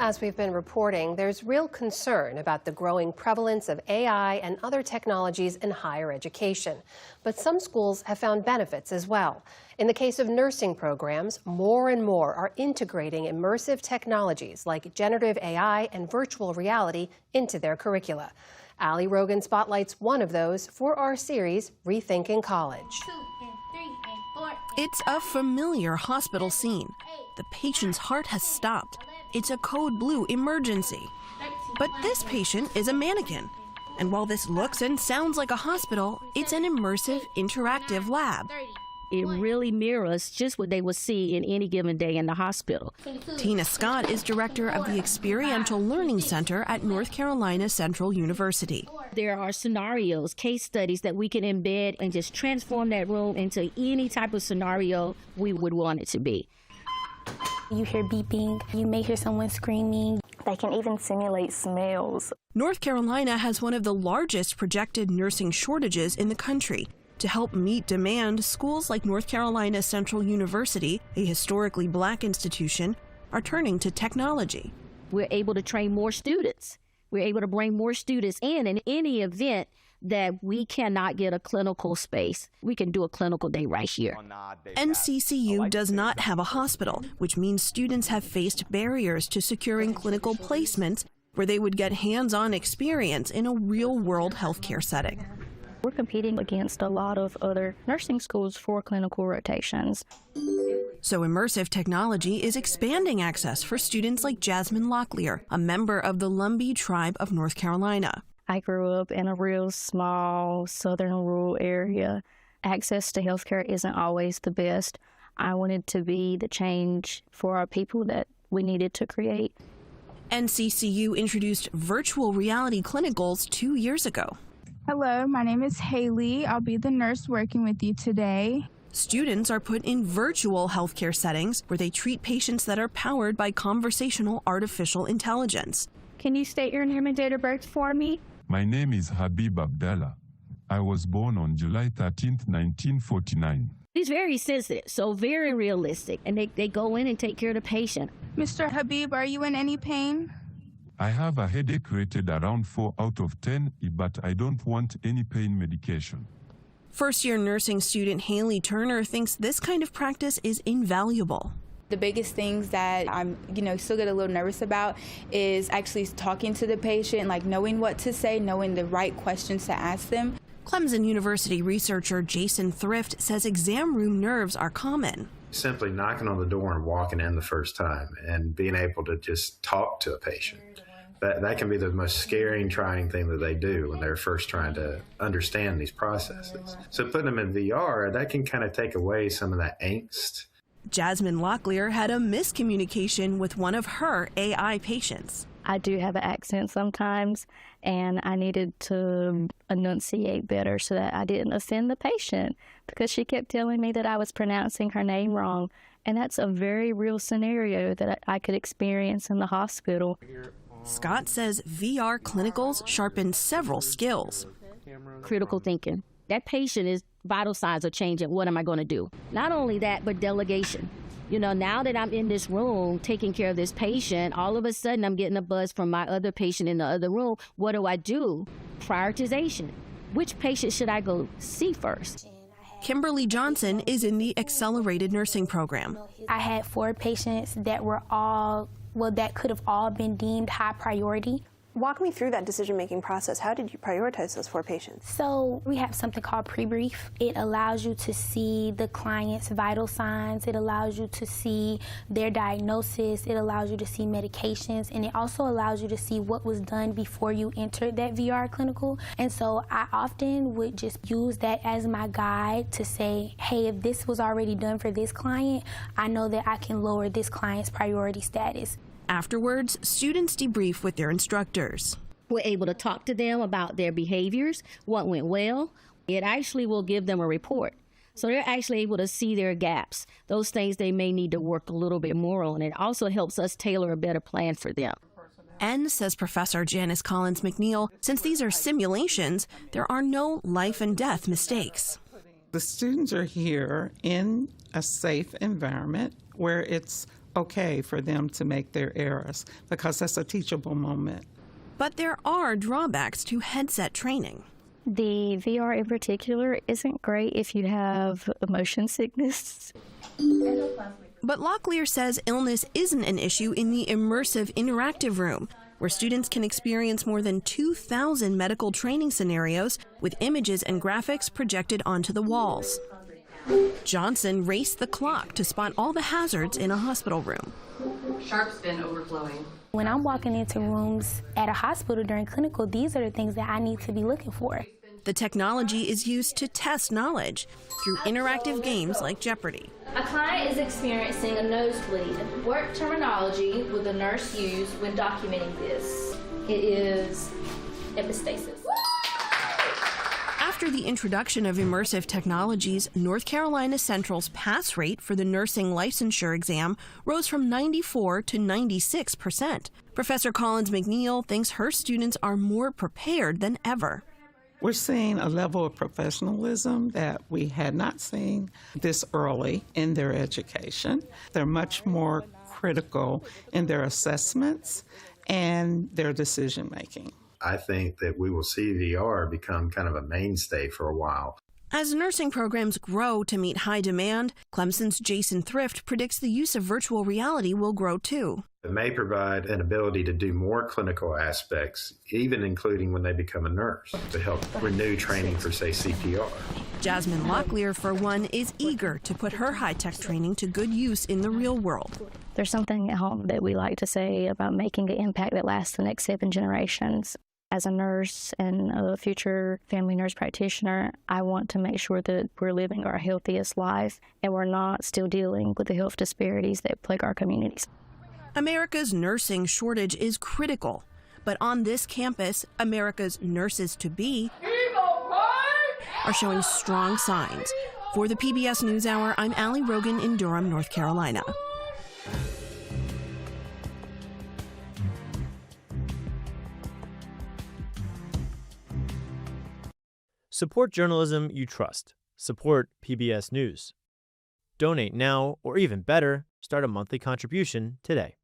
As we've been reporting, there's real concern about the growing prevalence of AI and other technologies in higher education. But some schools have found benefits as well. In the case of nursing programs, more and more are integrating immersive technologies like generative AI and virtual reality into their curricula. Ali Rogan spotlights one of those for our series, Rethinking College. It's a familiar hospital scene. The patient's heart has stopped. It's a code blue emergency. But this patient is a mannequin. And while this looks and sounds like a hospital, it's an immersive, interactive lab. It really mirrors just what they would see in any given day in the hospital. Tina Scott is director of the Experiential Learning Center at North Carolina Central University. There are scenarios, case studies that we can embed and just transform that room into any type of scenario we would want it to be. You hear beeping, you may hear someone screaming. They can even simulate smells. North Carolina has one of the largest projected nursing shortages in the country. To help meet demand, schools like North Carolina Central University, a historically black institution, are turning to technology. We're able to train more students. We're able to bring more students in any event that we cannot get a clinical space. We can do a clinical day right here. NCCU does not have a hospital, which means students have faced barriers to securing clinical placements where they would get hands-on experience in a real-world healthcare setting. We're competing against a lot of other nursing schools for clinical rotations. So immersive technology is expanding access for students like Jasmine Locklear, a member of the Lumbee tribe of North Carolina. I grew up in a real small southern rural area. Access to healthcare isn't always the best. I wanted to be the change for our people that we needed to create. NCCU introduced virtual reality clinicals 2 years ago. Hello, my name is Haley. I'll be the nurse working with you today. Students are put in virtual healthcare settings where they treat patients that are powered by conversational artificial intelligence. Can you state your name and date of birth for me? My name is Habib Abdallah. I was born on July 13th, 1949. It's very sensitive, so very realistic, and they go in and take care of the patient. Mr. Habib, are you in any pain? I have a headache rated around 4 out of 10, but I don't want any pain medication. First-year nursing student Haley Turner thinks this kind of practice is invaluable. The biggest things that I'm, still get a little nervous about is actually talking to the patient, like knowing what to say, knowing the right questions to ask them. Clemson University researcher Jason Thrift says exam room nerves are common. Simply knocking on the door and walking in the first time and being able to just talk to a patient. That can be the most scary and trying thing that they do when they're first trying to understand these processes. So putting them in VR, that can kind of take away some of that angst. Jasmine Locklear had a miscommunication with one of her AI patients. I do have an accent sometimes, and I needed to enunciate better so that I didn't offend the patient, because she kept telling me that I was pronouncing her name wrong. And that's a very real scenario that I could experience in the hospital. Scott says VR clinicals sharpen several skills. Critical thinking. That patient is vital signs are changing. What am I going to do? Not only that, but delegation. Now that I'm in this room taking care of this patient, all of a sudden I'm getting a buzz from my other patient in the other room. What do? Prioritization. Which patient should I go see first? Kimberly Johnson is in the accelerated nursing program. I had 4 patients that were that could have all been deemed high priority. Walk me through that decision-making process. How did you prioritize those 4 patients? So we have something called pre-brief. It allows you to see the client's vital signs. It allows you to see their diagnosis. It allows you to see medications. And it also allows you to see what was done before you entered that VR clinical. And so I often would just use that as my guide to say, hey, if this was already done for this client, I know that I can lower this client's priority status. Afterwards, students debrief with their instructors. We're able to talk to them about their behaviors, what went well. It actually will give them a report. So they're actually able to see their gaps, those things they may need to work a little bit more on. It also helps us tailor a better plan for them. And, says Professor Janice Collins McNeil, since these are simulations, there are no life and death mistakes. The students are here in a safe environment where it's okay for them to make their errors because that's a teachable moment. But there are drawbacks to headset training. The VR in particular isn't great if you have motion sickness. But Locklear says illness isn't an issue in the immersive interactive room, where students can experience more than 2,000 medical training scenarios with images and graphics projected onto the walls. Johnson raced the clock to spot all the hazards in a hospital room. Sharp spin overflowing. When I'm walking into rooms at a hospital during clinical, these are the things that I need to be looking for. The technology is used to test knowledge through interactive games like Jeopardy! A client is experiencing a nosebleed. What terminology would the nurse use when documenting this? It is epistasis. After the introduction of immersive technologies, North Carolina Central's pass rate for the nursing licensure exam rose from 94 to 96%. Professor Collins McNeil thinks her students are more prepared than ever. We're seeing a level of professionalism that we had not seen this early in their education. They're much more critical in their assessments and their decision making. I think that we will see VR become kind of a mainstay for a while. As nursing programs grow to meet high demand, Clemson's Jason Thrift predicts the use of virtual reality will grow too. It may provide an ability to do more clinical aspects, even including when they become a nurse, to help renew training for, say, CPR. Jasmine Locklear, for one, is eager to put her high-tech training to good use in the real world. There's something at home that we like to say about making an impact that lasts the next 7 generations. As a nurse and a future family nurse practitioner, I want to make sure that we're living our healthiest life and we're not still dealing with the health disparities that plague our communities. America's nursing shortage is critical, but on this campus, America's nurses-to-be are showing strong signs. For the PBS NewsHour, I'm Allie Rogan in Durham, North Carolina. Support journalism you trust. Support PBS News. Donate now, or even better, start a monthly contribution today.